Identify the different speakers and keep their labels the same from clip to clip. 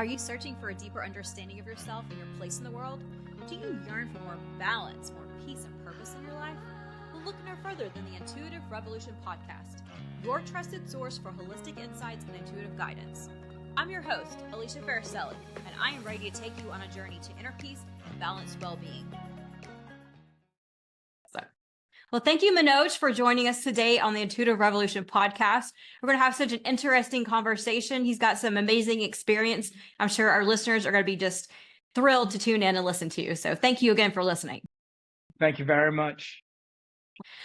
Speaker 1: Are you searching for a deeper understanding of yourself and your place in the world? Do you yearn for more balance, more peace, and purpose in your life? Well, look no further than the Intuitive Revolution podcast, your trusted source for holistic insights and intuitive guidance. I'm your host, Alicia Fariselli, and I am ready to take you on a journey to inner peace and balanced well-being. Well, thank you, Manoj, for joining us today on the Intuitive Revolution podcast. We're going to have such an interesting conversation. He's got some amazing experience. I'm sure our listeners are going to be just thrilled to tune in and listen to you. So thank you again for listening.
Speaker 2: Thank you very much.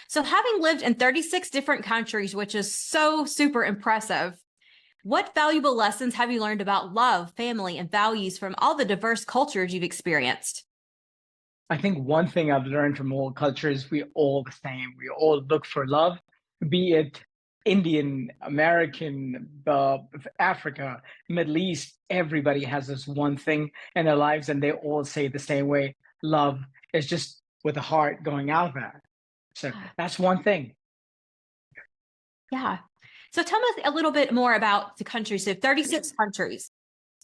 Speaker 1: So having lived in 36 different countries, which is so super impressive, what valuable lessons have you learned about love, family, and values from all the diverse cultures you've experienced?
Speaker 2: I think one thing I've learned from all cultures, we're all the same. We all look for love, be it Indian, American, Africa, Middle East. Everybody has this one thing in their lives, and they all say the same way. Love is just with a heart going out there. So that's one thing.
Speaker 1: Yeah. So tell us a little bit more about the countries. So 36 countries.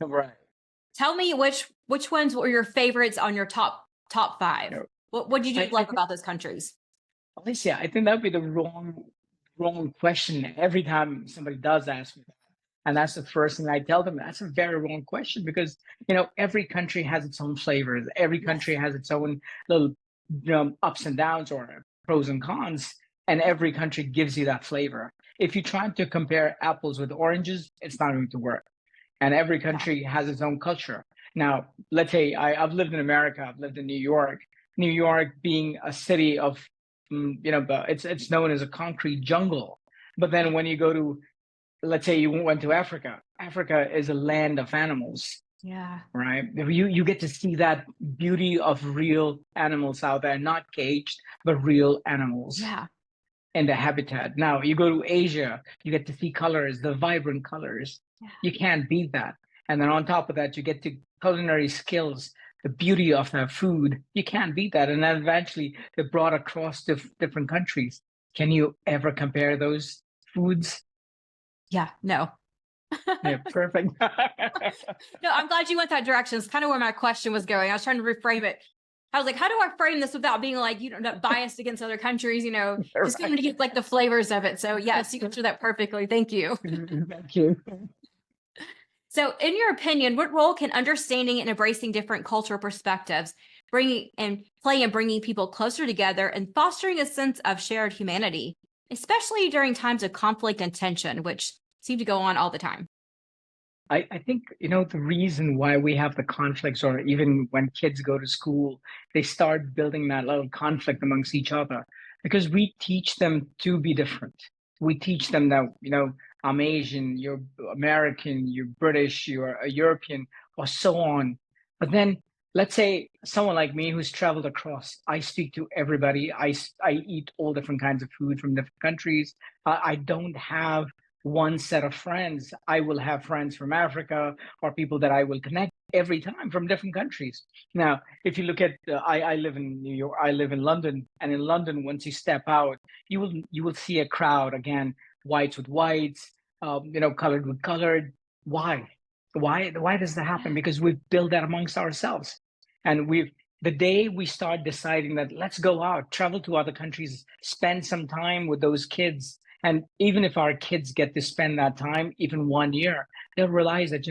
Speaker 2: Right.
Speaker 1: Tell me which ones were your favorites on your top five. What did you like about those countries?
Speaker 2: Alicia, I think that would be the wrong question every time somebody does ask me that. And that's the first thing I tell them. That's a very wrong question because, every country has its own flavors. Every country has its own little ups and downs or pros and cons. And every country gives you that flavor. If you try to compare apples with oranges, it's not going to work. And every country has its own culture. Now, let's say I've lived in America. I've lived in New York. New York being a city of, it's known as a concrete jungle. But then when you go to, let's say you went to Africa, Africa is a land of animals.
Speaker 1: Yeah.
Speaker 2: Right. You get to see that beauty of real animals out there, not caged, but real animals.
Speaker 1: Yeah.
Speaker 2: And the habitat. Now you go to Asia, you get to see colors, the vibrant colors. Yeah. You can't beat that. And then on top of that, you get to culinary skills, the beauty of their food. You can't beat that. And then eventually they're brought across different countries. Can you ever compare those foods?
Speaker 1: Yeah, no.
Speaker 2: Yeah, perfect.
Speaker 1: No, I'm glad you went that direction. It's kind of where my question was going. I was trying to reframe it. I was like, how do I frame this without being like, not biased against other countries, just going to get like the flavors of it. So yes, you answered that perfectly. Thank you.
Speaker 2: Thank you.
Speaker 1: So in your opinion, what role can understanding and embracing different cultural perspectives play in bringing people closer together and fostering a sense of shared humanity, especially during times of conflict and tension, which seem to go on all the time?
Speaker 2: I think, the reason why we have the conflicts, or even when kids go to school, they start building that little conflict amongst each other because we teach them to be different. We teach them that, I'm Asian, you're American, you're British, you're a European, or so on. But then let's say someone like me who's traveled across, I speak to everybody. I eat all different kinds of food from different countries. I don't have one set of friends. I will have friends from Africa or people that I will connect every time from different countries. Now, if you look at, I live in New York, I live in London, and in London, once you step out, you will see a crowd again, whites with whites, colored with colored. Why does that happen? Because we've built that amongst ourselves, and the day we start deciding that let's go out, travel to other countries, spend some time with those kids. And even if our kids get to spend that time, even 1 year, they'll realize that,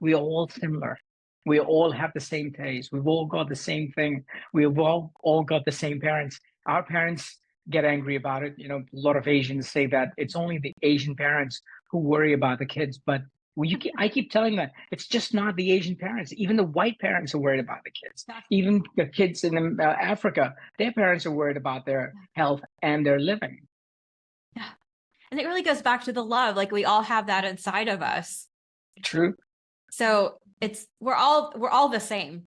Speaker 2: we're all similar. We all have the same taste. We've all got the same thing. We've all got the same parents. Our parents get angry about it. A lot of Asians say that it's only the Asian parents who worry about the kids. But I keep telling them it's just not the Asian parents. Even the white parents are worried about the kids. Even the kids in Africa, their parents are worried about their health and their living.
Speaker 1: Yeah. And it really goes back to the love. Like we all have that inside of us.
Speaker 2: True.
Speaker 1: So we're all the same.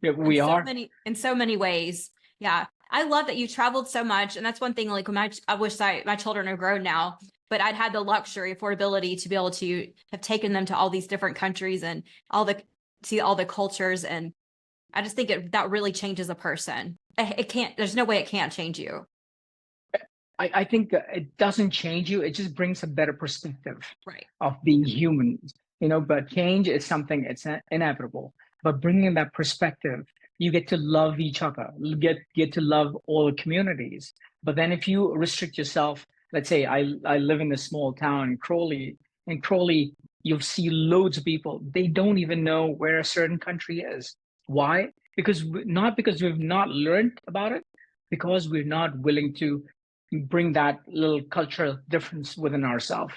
Speaker 2: Yeah, we are
Speaker 1: in so many ways. Yeah. I love that you traveled so much. And that's one thing, like I wish my children are grown now, but I'd had the luxury, affordability to be able to have taken them to all these different countries and see all the cultures. And I just think that really changes a person. There's no way it can't change you.
Speaker 2: I think it doesn't change you. It just brings a better perspective
Speaker 1: right.
Speaker 2: of being human. but change is something, it's inevitable. But bringing that perspective, you get to love each other, you get to love all the communities. But then if you restrict yourself, let's say I live in a small town in Crawley. In Crawley, you'll see loads of people. They don't even know where a certain country is. Why? Not because we've not learned about it, because we're not willing to bring that little cultural difference within ourselves.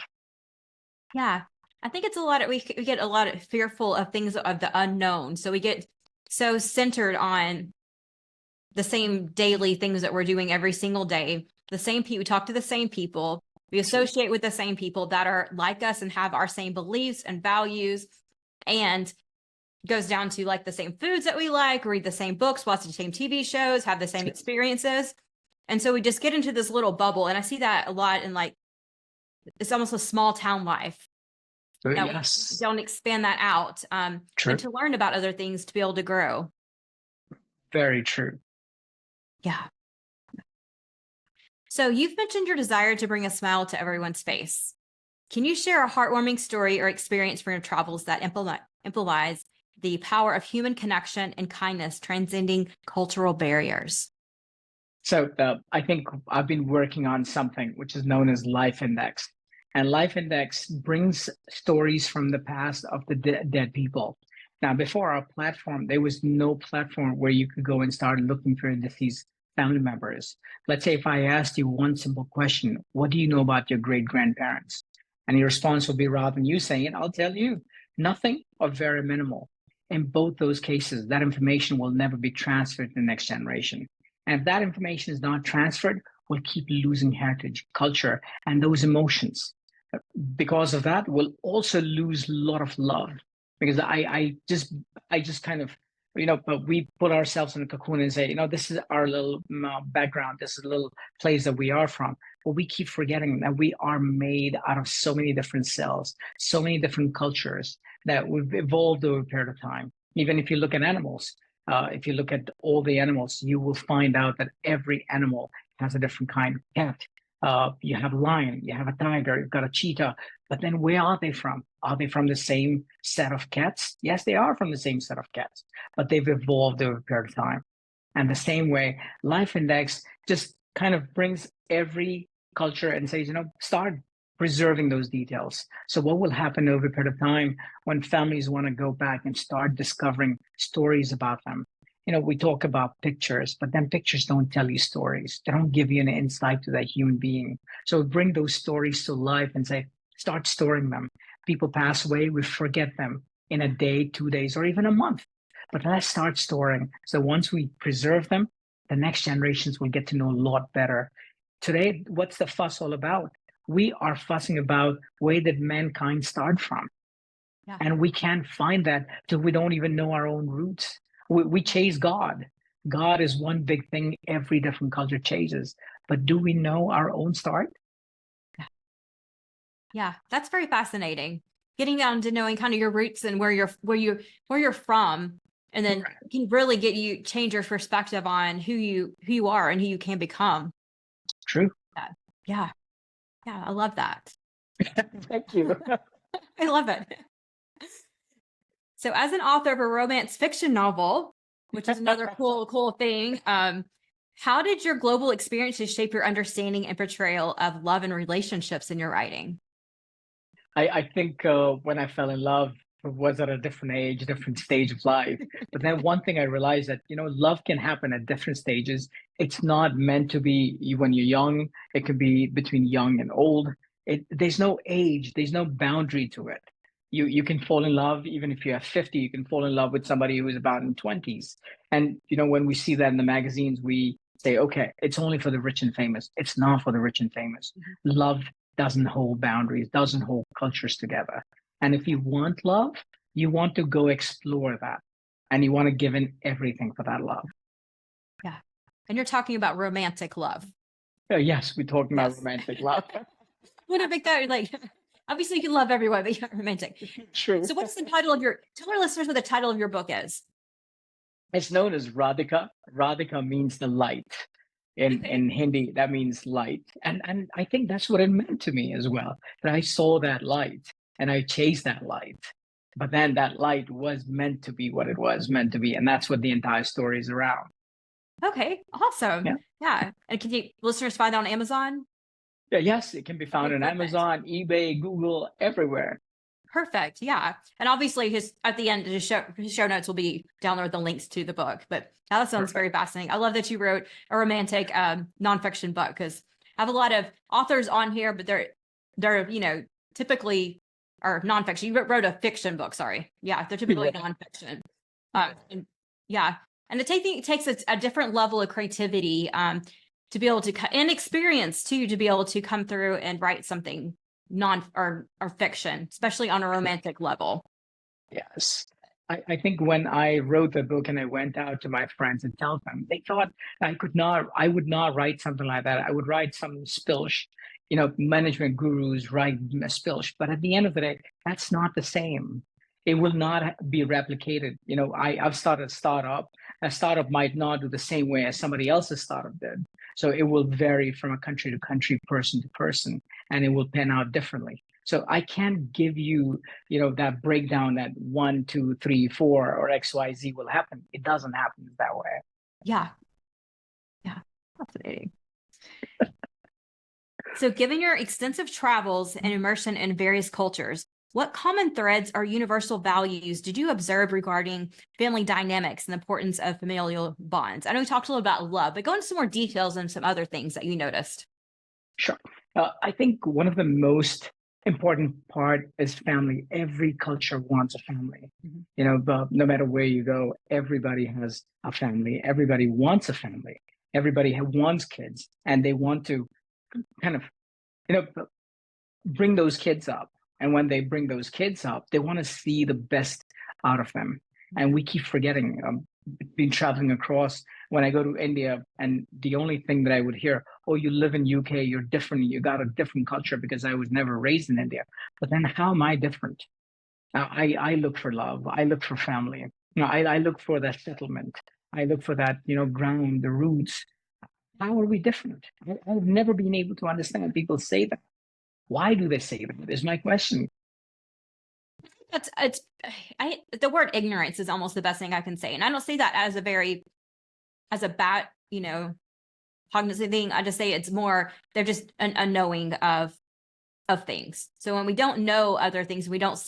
Speaker 1: Yeah. I think it's a lot of, we get a lot of fearful of things of the unknown. So we get so centered on the same daily things that we're doing every single day. The same people, we talk to the same people, we associate with the same people that are like us and have our same beliefs and values, and goes down to like the same foods that we like, read the same books, watch the same TV shows, have the same experiences. And so we just get into this little bubble. And I see that a lot in like, it's almost a small town life.
Speaker 2: Yes.
Speaker 1: We don't expand that out and to learn about other things to be able to grow.
Speaker 2: Very true.
Speaker 1: Yeah. So you've mentioned your desire to bring a smile to everyone's face. Can you share a heartwarming story or experience from your travels that implies the power of human connection and kindness transcending cultural barriers?
Speaker 2: So I think I've been working on something which is known as Life Index. And Life Index brings stories from the past of the dead people. Now, before our platform, there was no platform where you could go and start looking for deceased family members. Let's say if I asked you one simple question, what do you know about your great-grandparents? And your response will be, rather than you saying it, I'll tell you, nothing or very minimal. In both those cases, that information will never be transferred to the next generation. And if that information is not transferred, we'll keep losing heritage, culture, and those emotions. Because of that, we'll also lose a lot of love. Because I just kind of, but we put ourselves in a cocoon and say, this is our little background, this is a little place that we are from. But we keep forgetting that we are made out of so many different cells, so many different cultures that we've evolved over a period of time. Even if you look at animals, if you look at all the animals, you will find out that every animal has a different kind of cat. You have a lion, you have a tiger, you've got a cheetah, but then where are they from? Are they from the same set of cats? Yes, they are from the same set of cats, but they've evolved over a period of time. And the same way, Life Index just kind of brings every culture and says, start preserving those details. So what will happen over a period of time when families want to go back and start discovering stories about them? We talk about pictures, but then pictures don't tell you stories. They don't give you an insight to that human being. So bring those stories to life and say, start storing them. People pass away, we forget them in a day, 2 days, or even a month. But let's start storing. So once we preserve them, the next generations will get to know a lot better. Today, what's the fuss all about? We are fussing about where did mankind start from? Yeah. And we can't find that till we don't even know our own roots. We chase God. God is one big thing every different culture chases. But do we know our own start?
Speaker 1: Yeah, that's very fascinating. Getting down to knowing kind of your roots and where you're from, and then can really change your perspective on who you are and who you can become.
Speaker 2: True.
Speaker 1: Yeah. I love that.
Speaker 2: Thank you.
Speaker 1: I love it. So as an author of a romance fiction novel, which is another cool thing, how did your global experiences shape your understanding and portrayal of love and relationships in your writing?
Speaker 2: I think when I fell in love, it was at a different age, different stage of life. But then one thing I realized that, love can happen at different stages. It's not meant to be when you're young. It could be between young and old. There's no age. There's no boundary to it. You can fall in love, even if you're 50, you can fall in love with somebody who is about in 20s. And, when we see that in the magazines, we say, okay, it's only for the rich and famous. It's not for the rich and famous. Mm-hmm. Love doesn't hold boundaries, doesn't hold cultures together. And if you want love, you want to go explore that. And you want to give in everything for that love.
Speaker 1: Yeah. And you're talking about romantic love.
Speaker 2: Yes, we're talking about romantic love.
Speaker 1: What a big that, like, obviously you can love everyone, but you're romantic.
Speaker 2: True.
Speaker 1: So what's the title of tell our listeners what the title of your book is.
Speaker 2: It's known as Radhika. Radhika means the light. In Hindi, that means light. And I think that's what it meant to me as well, that I saw that light. and I chased that light. But then that light was meant to be what it was meant to be. And that's what the entire story is around.
Speaker 1: Okay, awesome.
Speaker 2: Yeah.
Speaker 1: Yeah. And can you listeners find that on Amazon?
Speaker 2: Yeah, yes, it can be found
Speaker 1: Okay,
Speaker 2: on
Speaker 1: perfect.
Speaker 2: Amazon, eBay, Google, everywhere.
Speaker 1: Perfect. Yeah. And obviously his at the end his show notes will be down there with the links to the book. But that sounds very fascinating. I love that you wrote a romantic nonfiction book, because I have a lot of authors on here, but they're typically or nonfiction. You wrote a fiction book, sorry. Yeah, they're typically nonfiction. And, yeah. And it takes a different level of creativity to be able to and experience too, to be able to come through and write something or fiction, especially on a romantic level.
Speaker 2: Yes. I think when I wrote the book and I went out to my friends and tell them, they thought I would not write something like that. I would write some spilch, management gurus write spilch. But at the end of the day, that's not the same. It will not be replicated. I've started a startup. A startup might not do the same way as somebody else's startup did. So it will vary from a country to country, person to person, and it will pan out differently. So I can't give you, that breakdown that 1, 2, 3, 4 or XYZ will happen. It doesn't happen that way.
Speaker 1: Yeah. Yeah. Fascinating. So given your extensive travels and immersion in various cultures, what common threads or universal values did you observe regarding family dynamics and the importance of familial bonds? I know we talked a little about love, but go into some more details and some other things that you noticed.
Speaker 2: Sure. I think one of the most important part is family. Every culture wants a family. But no matter where you go, everybody has a family. Everybody wants a family. Everybody wants kids, and they want to kind of, bring those kids up. And when they bring those kids up, they want to see the best out of them. And we keep forgetting. Been traveling across, when I go to India, and the only thing that I would hear, oh, you live in UK, you're different, you got a different culture, because I was never raised in India. But then how am I different? I look for love. I look for family. I look for that settlement. I look for that, ground, the roots. How are we different? I've never been able to understand people say that. Why do they say that is my question.
Speaker 1: The word ignorance is almost the best thing I can say. And I don't say that as a bad, cognizant thing. I just say it's more, they're just a knowing of things. So when we don't know other things, we don't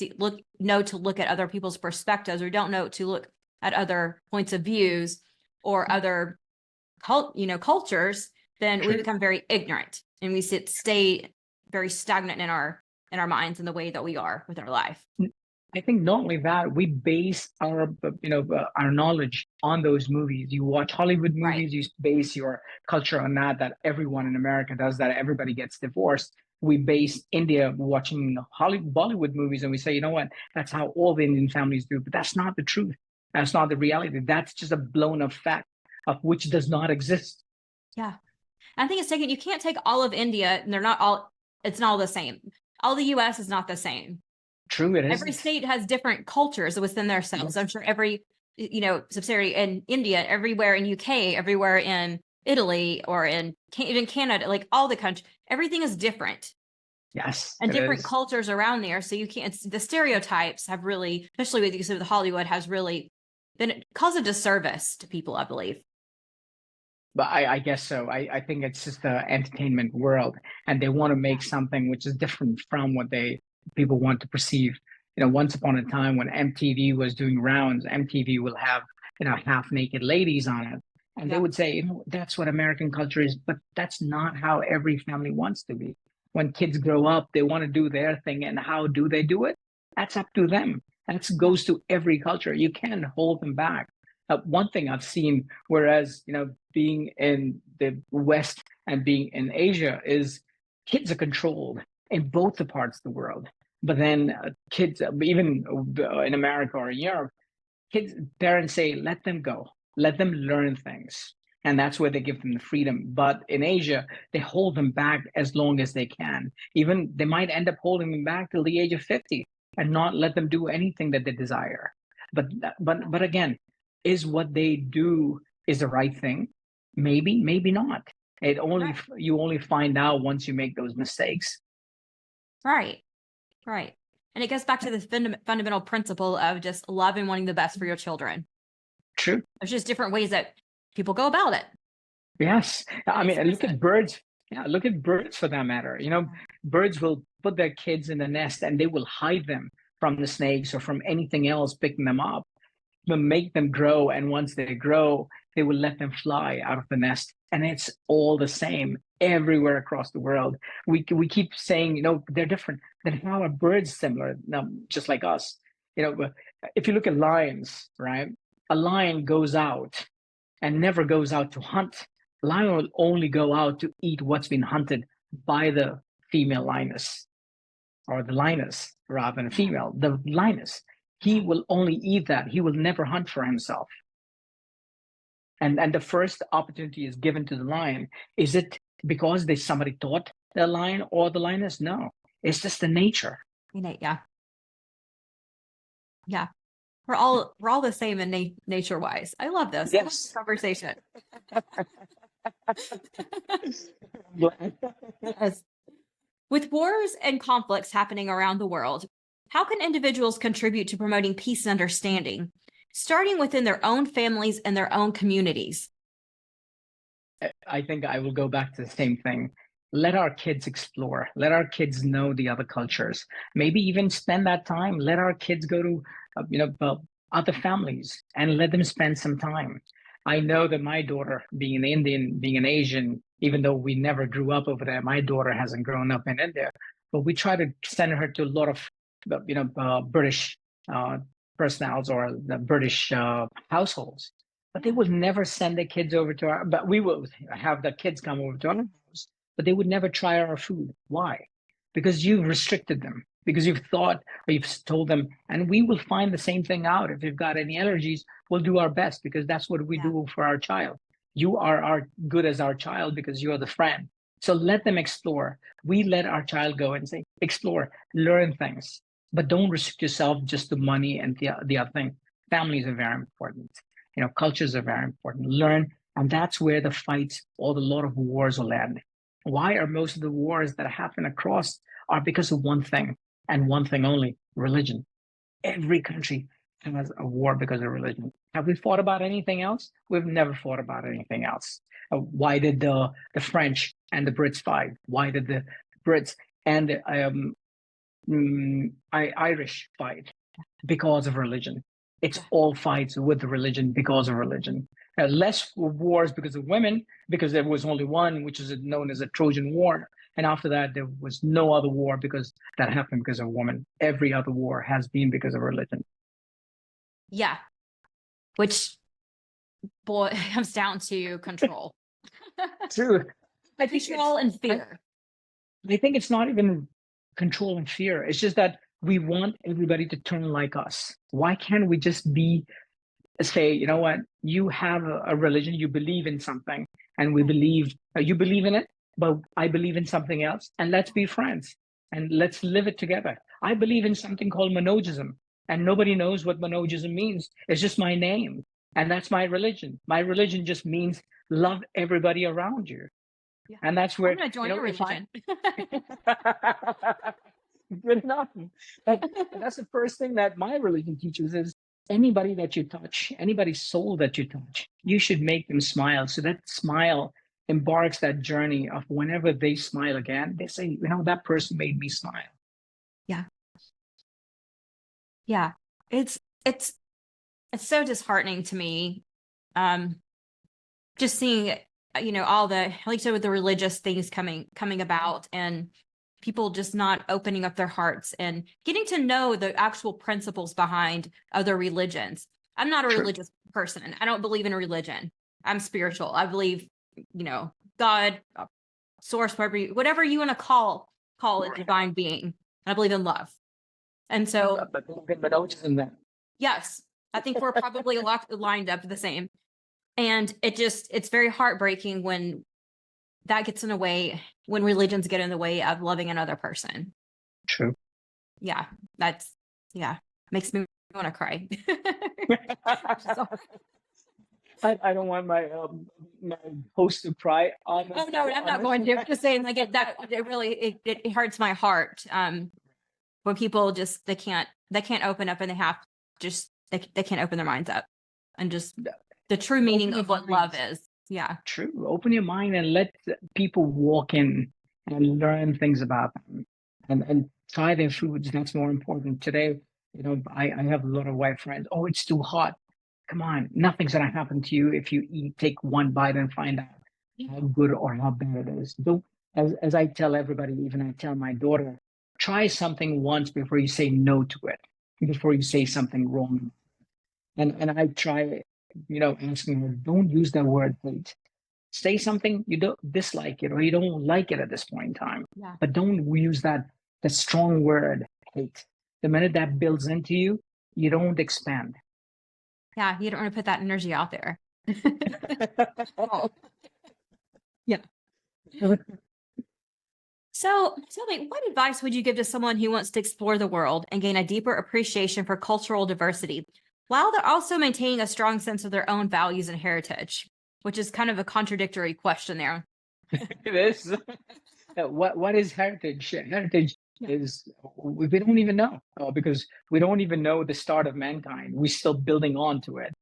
Speaker 1: know to look at other people's perspectives, or don't know to look at other points of views or other cultures, then we become very ignorant, and we stay very stagnant in our minds and the way that we are with our life.
Speaker 2: I think not only that, we base our knowledge on those movies. You watch Hollywood movies, you base your culture on that everyone in America does that. Everybody gets divorced. We base India watching Bollywood movies, and we say, you know what, that's how all the Indian families do. But that's not the truth. That's not the reality. That's just a blown up fact of which does not exist.
Speaker 1: Yeah. I think you can't take all of India, and it's not all the same. All the US is not the same.
Speaker 2: True, it is.
Speaker 1: Every state has different cultures within themselves. Yes. I'm sure every, subsidiary in India, everywhere in UK, everywhere in Italy, or in even Canada, like all the countries, everything is different.
Speaker 2: Yes.
Speaker 1: And different cultures around there. So you can't, the stereotypes have really, especially with use of Hollywood, has really been caused a disservice to people, I believe.
Speaker 2: But I guess so. I think it's just the entertainment world, and they want to make something which is different from what people want to perceive. Once upon a time when MTV was doing rounds, MTV will have, half naked ladies on it. And they would say, that's what American culture is, but that's not how every family wants to be. When kids grow up, they want to do their thing. And how do they do it? That's up to them. That goes to every culture. You can't hold them back. One thing I've seen, whereas, being in the West and being in Asia, is kids are controlled in both the parts of the world. But then kids, even in America or in Europe, parents say, let them go, let them learn things. And that's where they give them the freedom. But in Asia, they hold them back as long as they can. Even they might end up holding them back till the age of 50 and not let them do anything that they desire. But again, is what they do is the right thing? Maybe, maybe not. You only find out once you make those mistakes.
Speaker 1: Right. And it goes back to the fundamental principle of just love and wanting the best for your children.
Speaker 2: True.
Speaker 1: There's just different ways that people go about it.
Speaker 2: Yes. I
Speaker 1: And
Speaker 2: mean,
Speaker 1: express
Speaker 2: look at
Speaker 1: it.
Speaker 2: birds. Yeah, look at birds for that matter. Birds will put their kids in the nest and they will hide them from the snakes or from anything else picking them up, but make them grow. And once they grow, they will let them fly out of the nest. And it's all the same everywhere across the world. We keep saying, they're different. Then how are birds similar? No, just like us. If you look at lions, right? A lion goes out and never goes out to hunt. The lion will only go out to eat what's been hunted by the female lioness, or the lioness rather than female, the lioness. He will only eat that. He will never hunt for himself. And the first opportunity is given to the lion. Is it because somebody taught the lion or the lioness? No, it's just the nature.
Speaker 1: Yeah. Yeah. We're all the same in nature wise. I love this.
Speaker 2: Yes.
Speaker 1: I love this conversation. Yes. With wars and conflicts happening around the world, how can individuals contribute to promoting peace and understanding, starting within their own families and their own communities?
Speaker 2: I think I will go back to the same thing. Let our kids explore. Let our kids know the other cultures. Maybe even spend that time. Let our kids go to, other families and let them spend some time. I know that my daughter, being an Indian, being an Asian, even though we never grew up over there, my daughter hasn't grown up in India, but we try to send her to a lot of, British personalities or the British households. But they would never send their kids over to but we will have the kids come over to our house, but they would never try our food. Why? Because you've restricted them, because you've thought or you've told them, and we will find the same thing out. If you've got any allergies, we'll do our best because that's what we do for our child. You are good as our child because you're the friend. So let them explore. We let our child go and say, explore, learn things, but don't restrict yourself just to money and the other thing. Families are very important. Cultures are very important. Learn, and that's where the fights or a lot of wars will end. Why are most of the wars that happen across are because of one thing and one thing only: religion. Every country has a war because of religion. Have we fought about anything else? We've never fought about anything else. Why did the French and the Brits fight? Why did the Brits and the Irish fight? Because of religion. It's all fights with religion because of religion. Less wars because of women, because there was only one, which is known as a Trojan War. And after that, there was no other war because that happened because of women. Every other war has been because of religion.
Speaker 1: Yeah. Which, boy, comes down to control.
Speaker 2: True.
Speaker 1: Control and fear.
Speaker 2: I think it's not even control and fear. It's just that we want everybody to turn like us. Why can't we just say, you know what, you have a religion, you believe in something, and we believe, you believe in it, but I believe in something else, and let's be friends and let's live it together. I believe in something called Manojism, and nobody knows what Manojism means. It's just my name, and that's my religion. My religion just means love everybody around you. Yeah. And that's where
Speaker 1: I'm going to join your religion.
Speaker 2: Good enough. That's the first thing that my religion teaches is anybody that you touch, anybody's soul that you touch, you should make them smile. So that smile embarks that journey of whenever they smile again, they say, that person made me smile.
Speaker 1: Yeah. Yeah. It's so disheartening to me. Just seeing, all the, like you said, with the religious things coming about and people just not opening up their hearts and getting to know the actual principles behind other religions. I'm not a religious person. I don't believe in religion. I'm spiritual. I believe, God, source, whatever you want to call it, divine being. And I believe in love. And so, yes, I think we're probably lined up the same. And it's very heartbreaking when that gets in the way, when religions get in the way of loving another person.
Speaker 2: True.
Speaker 1: Yeah, makes me want to cry.
Speaker 2: I don't want my host to cry.
Speaker 1: Oh no, I'm not going to. I'm just saying, like it really hurts my heart.
Speaker 3: where people just they can't open up, and they can't open their minds up, and just the true meaning
Speaker 2: Open
Speaker 3: of
Speaker 2: your
Speaker 3: what love
Speaker 2: mind.
Speaker 3: is. Yeah.
Speaker 2: True. Open your mind and let people walk in and learn things about them and try their foods. That's more important. Today, I have a lot of white friends. Oh, it's too hot. Come on, nothing's gonna happen to you if you take one bite and find out how good or how bad it is. Don't as I tell everybody, even I tell my daughter, try something once before you say no to it, before you say something wrong. And I try, asking her, don't use that word hate. Say something you don't dislike it or you don't like it at this point in time,
Speaker 3: Yeah.
Speaker 2: but don't use the strong word hate. The minute that builds into you, you don't expand.
Speaker 3: Yeah. You don't want to put that energy out there. Oh. Yeah. So tell me, what advice would you give to someone who wants to explore the world and gain a deeper appreciation for cultural diversity while they're also maintaining a strong sense of their own values and heritage? Which is kind of a contradictory question there.
Speaker 2: It is. What is heritage? Heritage
Speaker 3: Yeah.
Speaker 2: is we don't even know because we don't even know the start of mankind. We're still building on to it.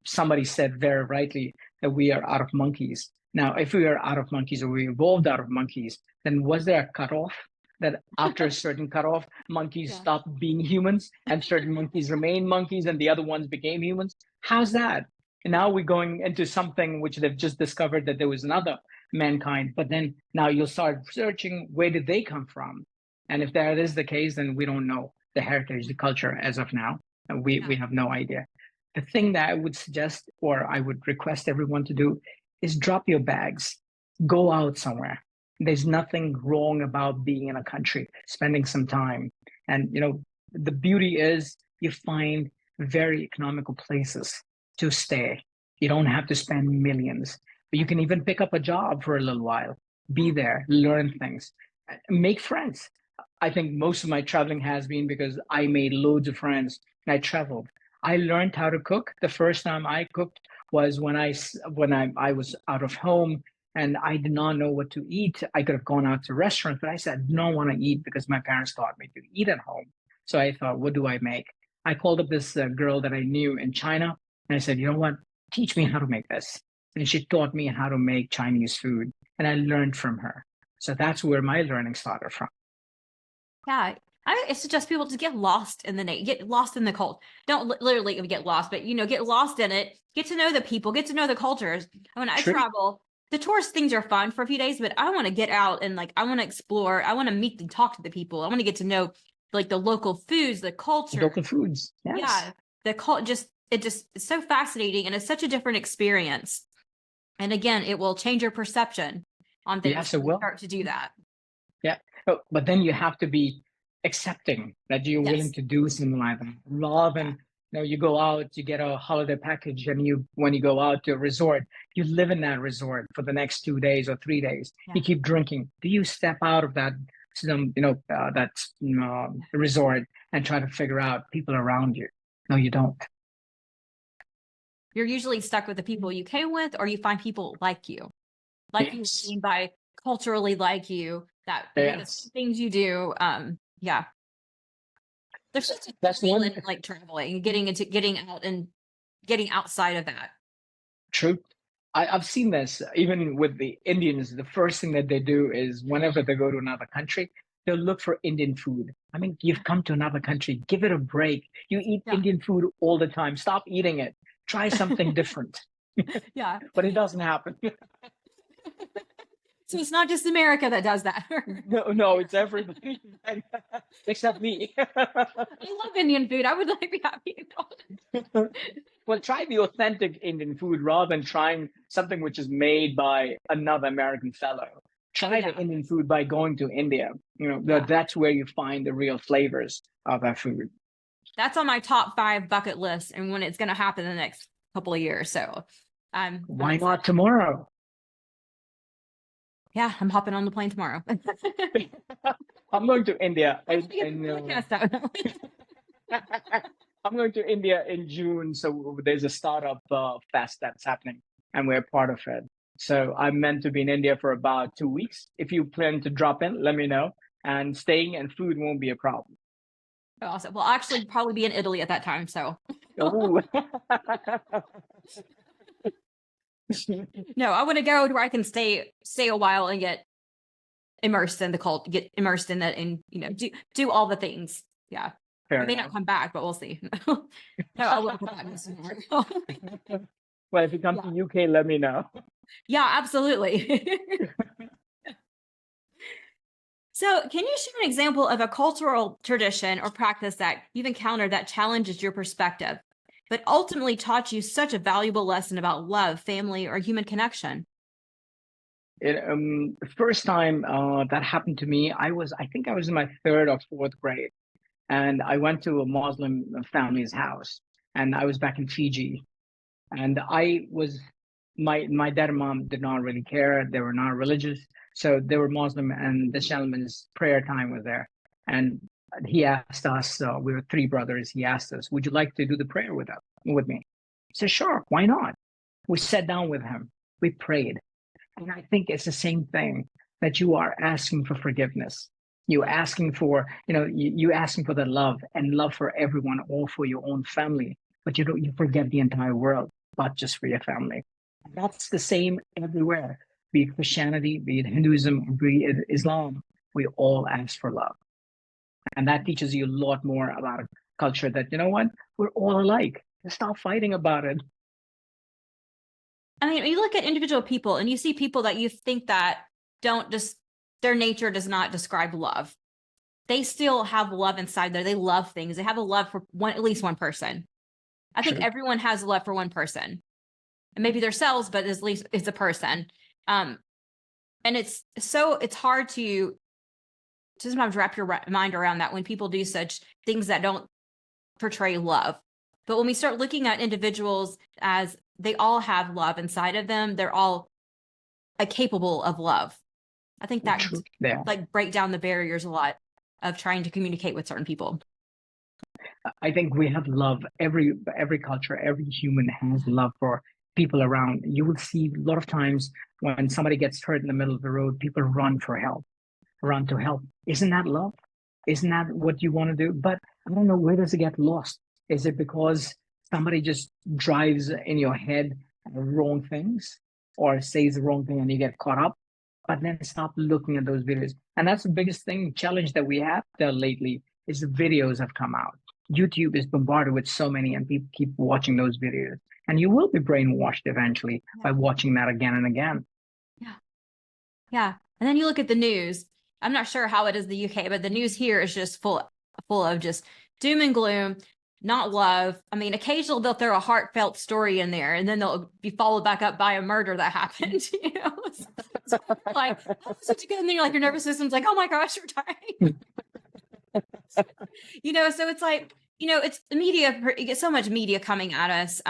Speaker 2: Somebody said very rightly that we are out of monkeys. Now, if we are out of monkeys or we evolved out of monkeys, then was there a cutoff that after a certain cutoff, monkeys
Speaker 3: Yeah.
Speaker 2: stopped being humans and certain monkeys remain monkeys and the other ones became humans? How's that? And now we're going into something which they've just discovered that there was another mankind. But then now you'll start searching where did they come from? And if that is the case, then we don't know the heritage, the culture as of now. And we have no idea. The thing that I would suggest or I would request everyone to do is drop your bags, go out somewhere. There's nothing wrong about being in a country, spending some time. And the beauty is you find very economical places to stay. You don't have to spend millions, but you can even pick up a job for a little while, be there, learn things, make friends. I think most of my traveling has been because I made loads of friends and I traveled. I learned how to cook. The first time I cooked was when I was out of home and I did not know what to eat. I could have gone out to restaurants, but I said, I don't want to eat because my parents taught me to eat at home. So I thought, what do I make? I called up this girl that I knew in China and I said, you know what? Teach me how to make this. And she taught me how to make Chinese food and I learned from her. So that's where my learning started from.
Speaker 3: Yeah. I suggest people to get lost in get lost in the cult. Don't literally get lost, but get lost in it. Get to know the people. Get to know the cultures. And when I
Speaker 2: True.
Speaker 3: travel, the tourist things are fun for a few days, but I want to get out and I want to explore. I want to meet and talk to the people. I want to get to know the local foods, the culture.
Speaker 2: Local foods. Yes.
Speaker 3: Yeah, the cult it's so fascinating, and it's such a different experience. And again, it will change your perception on things
Speaker 2: Yes, it
Speaker 3: when you
Speaker 2: will.
Speaker 3: start to do that.
Speaker 2: Yeah. But then you have to be accepting that you're willing
Speaker 3: Yes.
Speaker 2: to do something like that. Rather than, you go out, you get a holiday package, and when you go out to a resort, you live in that resort for the next 2 days or 3 days.
Speaker 3: Yeah.
Speaker 2: You keep drinking. Do you step out of that, resort and try to figure out people around you? No, you don't.
Speaker 3: You're usually stuck with the people you came with, or you find people like you, like you
Speaker 2: Yes.
Speaker 3: mean by culturally like you, that do the
Speaker 2: Yes.
Speaker 3: same things you do. Yeah. There's such a
Speaker 2: That's
Speaker 3: thrill
Speaker 2: one.
Speaker 3: in traveling, getting out and getting outside of that.
Speaker 2: True. I've seen this even with the Indians. The first thing that they do is whenever they go to another country, they'll look for Indian food. I mean, you've come to another country, give it a break. You eat
Speaker 3: Yeah.
Speaker 2: Indian food all the time. Stop eating it. Try something different.
Speaker 3: Yeah.
Speaker 2: But it doesn't happen.
Speaker 3: So it's not just America that does that.
Speaker 2: No, it's everybody except me.
Speaker 3: I love Indian food. I would be happy to go.
Speaker 2: Well, try the authentic Indian food rather than trying something which is made by another American fellow. Try the Indian food by going to India. That's where you find the real flavors of that food.
Speaker 3: That's on my top 5 bucket list, and when it's going to happen in the next couple of years. So,
Speaker 2: why not tomorrow?
Speaker 3: Yeah, I'm hopping on the plane tomorrow.
Speaker 2: I'm going to India. I'm going to India in June. So there's a startup fest that's happening, and we're part of it. So I'm meant to be in India for about 2 weeks. If you plan to drop in, let me know. And staying and food won't be a problem.
Speaker 3: Awesome. Well, actually, probably be in Italy at that time. So
Speaker 2: Oh.
Speaker 3: no, I want to go to where I can stay a while and get immersed in the cult, get immersed in it, and do all the things. Yeah,
Speaker 2: Fair
Speaker 3: I may
Speaker 2: enough.
Speaker 3: not come back, but we'll see. No, I will come back in this scenario.
Speaker 2: Well, if you come to UK, let me know.
Speaker 3: Yeah, absolutely. So, can you share an example of a cultural tradition or practice that you've encountered that challenges your perspective, but ultimately taught you such a valuable lesson about love, family, or human connection?
Speaker 2: The first time that happened to me, I think I was in my third or fourth grade, and I went to a Muslim family's house, and I was back in Fiji, and my dad and mom did not really care. They were not religious, so they were Muslim, and the gentleman's prayer time was there, and he asked us. We were three brothers. He asked us, "Would you like to do the prayer with me?" I said, "Sure, why not?" We sat down with him. We prayed. And I think it's the same thing that you are asking for forgiveness. You asking for, you asking for the love and love for everyone, all for your own family. But you forget the entire world, not just for your family. That's the same everywhere, be it Christianity, be it Hinduism, be it Islam. We all ask for love. And that teaches you a lot more about a culture that, you know what, we're all alike. Stop fighting about it.
Speaker 3: I mean, you look at individual people and you see people that you think that don't just, their nature does not describe love. They still have love inside there. They love things. They have a love for at least one person. I think
Speaker 2: True.
Speaker 3: everyone has a love for one person, and maybe themselves, but at least it's a person. And it's hard to sometimes wrap your mind around that when people do such things that don't portray love. But when we start looking at individuals as they all have love inside of them, they're all capable of love. I think that
Speaker 2: True.
Speaker 3: like break down the barriers a lot of trying to communicate with certain people.
Speaker 2: I think we have love. Every culture, every human has love for people around. You will see a lot of times when somebody gets hurt in the middle of the road, people run for help, run to help. Isn't that love? Isn't that what you want to do? But I don't know, where does it get lost? Is it because somebody just drives in your head wrong things or says the wrong thing and you get caught up? But then stop looking at those videos. And that's the biggest challenge that we have there lately is the videos have come out. YouTube is bombarded with so many, and people keep watching those videos. And you will be brainwashed eventually by watching that again and again.
Speaker 3: Yeah. Yeah. And then you look at the news. I'm not sure how it is in the UK, but the news here is just full of just doom and gloom, not love. I mean, occasionally they'll throw a heartfelt story in there, and then they'll be followed back up by a murder that happened. It's like such a good thing. Like your nervous system's like, oh my gosh, you're dying. So it's like, it's the media. You get so much media coming at us.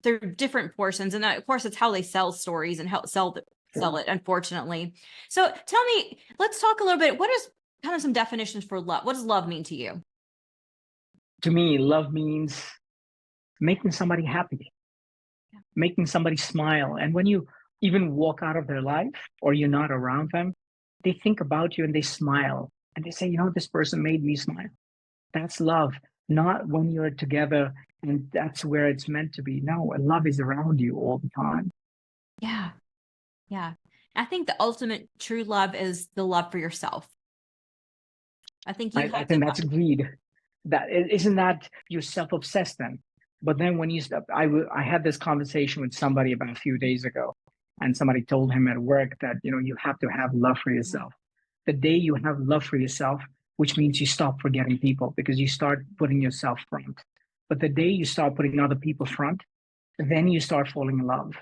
Speaker 3: They're different portions, and of course, it's how they sell stories and help sell it. Unfortunately, so tell me, let's talk a little bit. What is kind of some definitions for love? What does love mean to you?
Speaker 2: To me, love means making somebody happy, making somebody smile. And when you even walk out of their life or you're not around them, they think about you and they smile and they say, this person made me smile. That's love, not when you're together and that's where it's meant to be. No, love is around you all the time.
Speaker 3: Yeah. Yeah. I think the ultimate true love is the love for yourself. I think
Speaker 2: I think that's greed. That isn't that you're self-obsessed then. But then when you stop, I had this conversation with somebody about a few days ago, and somebody told him at work that you have to have love for yourself. The day you have love for yourself, which means you stop forgetting people because you start putting yourself front. But the day you start putting other people front, then you start falling in love,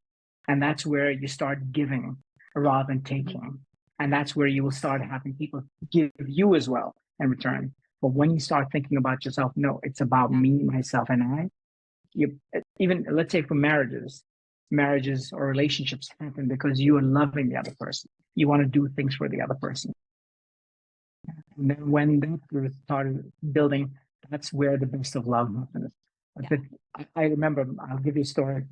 Speaker 2: and that's where you start giving rather than taking, and that's where you will start having people give you as well in return. But when you start thinking about yourself, no, it's about me, myself, and I. Even let's say for marriages or relationships happen because you are loving the other person. You want to do things for the other person. And then when that started building, that's where the best of love happens. I remember, I'll give you a story.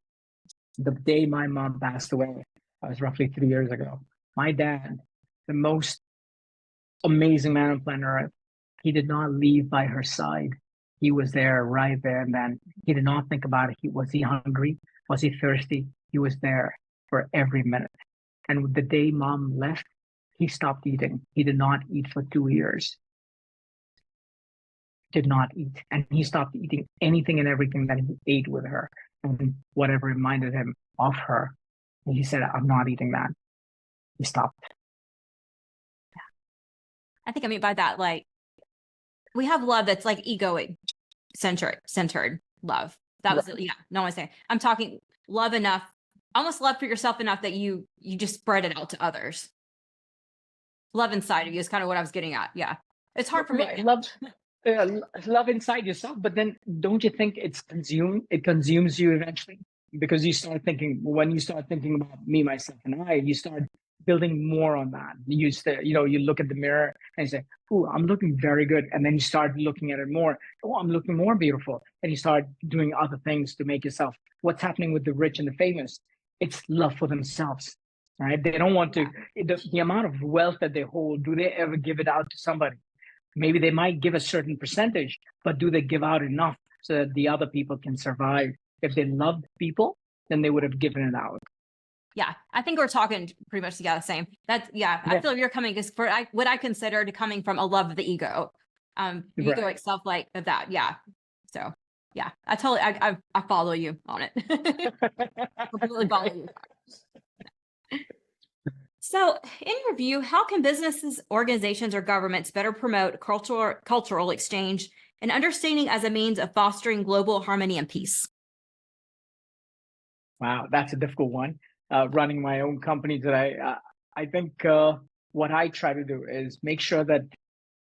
Speaker 2: The day my mom passed away, that was roughly 3 years ago. My dad, the most amazing man on planet Earth, He did not leave by her side. He was there right there and then. He did not think about it. Was he hungry? Was he thirsty? He was there for every minute. And the day mom left, he stopped eating. He did not eat for 2 years. Did not eat. And he stopped eating anything and everything that he ate with her and whatever reminded him of her. And he said, I'm not eating that. He stopped.
Speaker 3: I think I mean by that, like, we have love that's like egoic centered love. That was, yeah, no one's saying. I'm talking love enough, almost love for yourself enough that you just spread it out to others. Love inside of you is kind of what I was getting at. Yeah. It's hard for me.
Speaker 2: Love inside yourself, but then don't you think it consumes you eventually? Because when you start thinking about me, myself, and I, you start building more on that. You look at the mirror and you say, "Oh, I'm looking very good," and then you start looking at it more. "Oh, I'm looking more beautiful," and you start doing other things to make yourself. What's happening with the rich and the famous? It's love for themselves, right? They don't want to. The amount of wealth that they hold, do they ever give it out to somebody? Maybe they might give a certain percentage, but do they give out enough so that the other people can survive? If they loved people, then they would have given it out.
Speaker 3: Yeah, I think we're talking pretty much the same. I feel you're coming because what I considered coming from a love of the ego, egoic self, like of that. Yeah. So yeah, I totally, I follow you on it. Completely follow you. So in your view, how can businesses, organizations, or governments better promote cultural exchange and understanding as a means of fostering global harmony and peace?
Speaker 2: Wow, that's a difficult one. Running my own company today, I think what I try to do is make sure that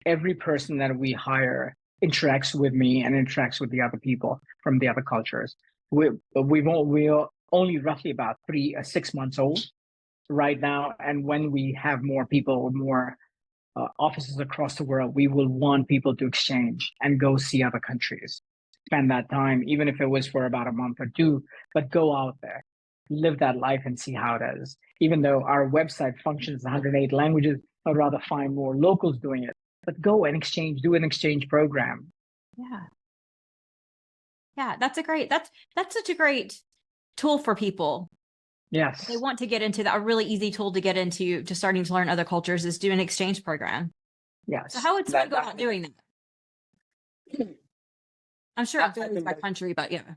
Speaker 2: every person that we hire interacts with me and interacts with the other people from the other cultures. We're only roughly about 6 months old right now, and when we have more people, more offices across the world, we will want people to exchange and go see other countries, spend that time, even if it was for about a month or two, but go out there, live that life and see how it is. Even though our website functions in 108 languages, I'd rather find more locals doing it, but go and do an exchange program.
Speaker 3: Yeah, that's such a great tool for people.
Speaker 2: Yes.
Speaker 3: They want to get into that. A really easy tool to get into, to starting to learn other cultures, is do an exchange program.
Speaker 2: Yes.
Speaker 3: So how would someone go about doing that? I'm sure it varies by country, but yeah.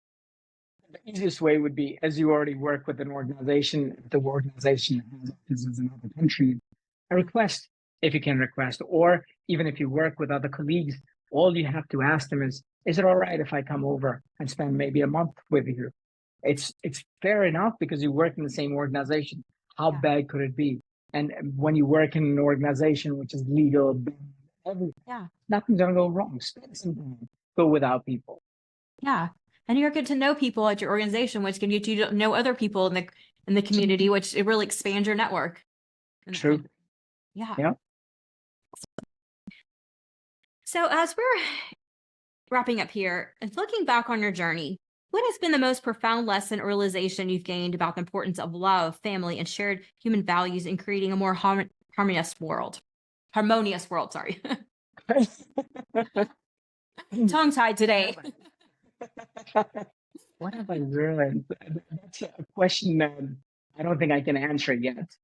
Speaker 2: The easiest way would be, as you already work with an organization, if the organization has offices in other countries, a request, if you can request, or even if you work with other colleagues, all you have to ask them is it all right if I come over and spend maybe a month with you? It's fair enough because you work in the same organization. How bad could it be? And when you work in an organization which is legal, nothing's gonna go wrong. Spend some time. Go without people.
Speaker 3: Yeah, and you're good to know people at your organization, which can get you to know other people in the community, which it really expands your network.
Speaker 2: True.
Speaker 3: Yeah. So as we're wrapping up here and looking back on your journey, what has been the most profound lesson or realization you've gained about the importance of love, family, and shared human values in creating a more harmonious world? Sorry. Tongue-tied today.
Speaker 2: What have I learned? That's a question that I don't think I can answer yet.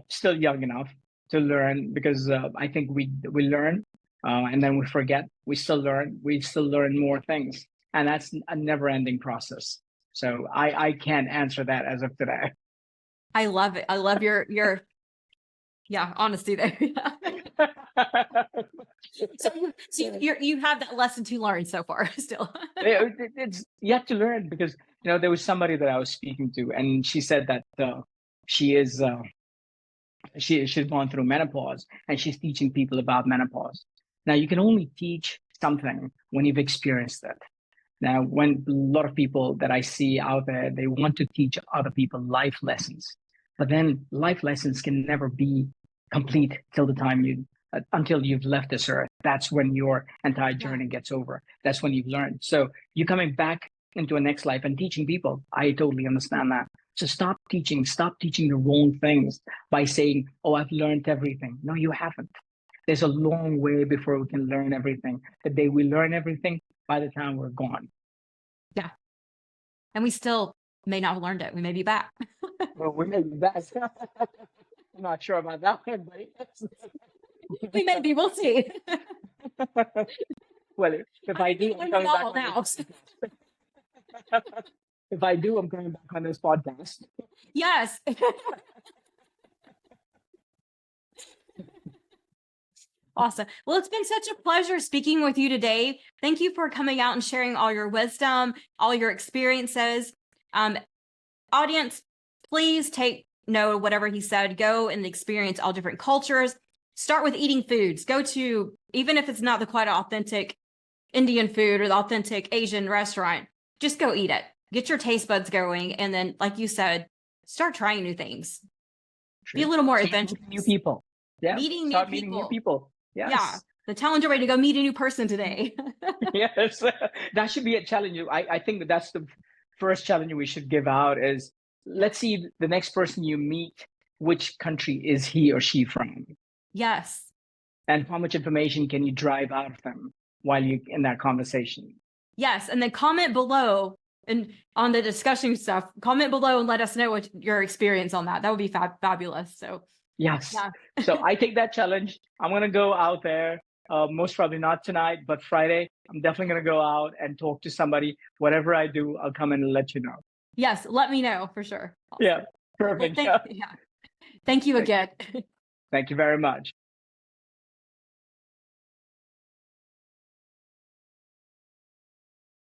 Speaker 2: Still young enough to learn, because I think we learn and then we forget. We still learn. We still learn more things. And that's a never-ending process. So I can't answer that as of today.
Speaker 3: I love it. I love your honesty there. So you have that lesson to learn so far still.
Speaker 2: It's yet to learn, because there was somebody that I was speaking to, and she said that she's gone through menopause, and she's teaching people about menopause. Now, you can only teach something when you've experienced it. Now, when a lot of people that I see out there, they want to teach other people life lessons, but then life lessons can never be complete until you've left this earth. That's when your entire journey gets over. That's when you've learned. So you're coming back into a next life and teaching people. I totally understand that. So stop teaching the wrong things by saying, oh, I've learned everything. No, you haven't. there's a long way before we can learn everything. The day we learn everything, by the time we're gone.
Speaker 3: Yeah. And we still may not have learned it. We may be back.
Speaker 2: Well, we may be back. I'm not sure about that one, but yes.
Speaker 3: We may be. We'll see.
Speaker 2: Well, if I do, I'm coming back
Speaker 3: now.
Speaker 2: If I do, I'm coming back on this podcast.
Speaker 3: Yes. Awesome. Well, it's been such a pleasure speaking with you today. Thank you for coming out and sharing all your wisdom, all your experiences. Audience, please take note of whatever he said. Go and experience all different cultures. Start with eating foods. Go to, even if it's not the quite authentic Indian food or the authentic Asian restaurant, just go eat it. Get your taste buds going. And then, like you said, start trying new things.
Speaker 2: True.
Speaker 3: Be a little more adventurous.
Speaker 2: New people. Yeah.
Speaker 3: Meeting new people.
Speaker 2: Yes.
Speaker 3: Yeah. The challenge already to go meet a new person today.
Speaker 2: Yes. That should be a challenge. I think that's the first challenge we should give out is, let's see the next person you meet, which country is he or she from?
Speaker 3: Yes.
Speaker 2: And how much information can you drive out of them while you're in that conversation?
Speaker 3: Yes. And then comment below and on the discussion stuff, comment below and let us know what your experience on that. That would be fabulous. So
Speaker 2: yes.
Speaker 3: Yeah.
Speaker 2: So I take that challenge. I'm going to go out there. Most probably not tonight, but Friday, I'm definitely going to go out and talk to somebody. Whatever I do, I'll come in and let you know.
Speaker 3: Yes, let me know for sure.
Speaker 2: Yeah, perfect.
Speaker 3: Well, thank you again.
Speaker 2: Thank you very much.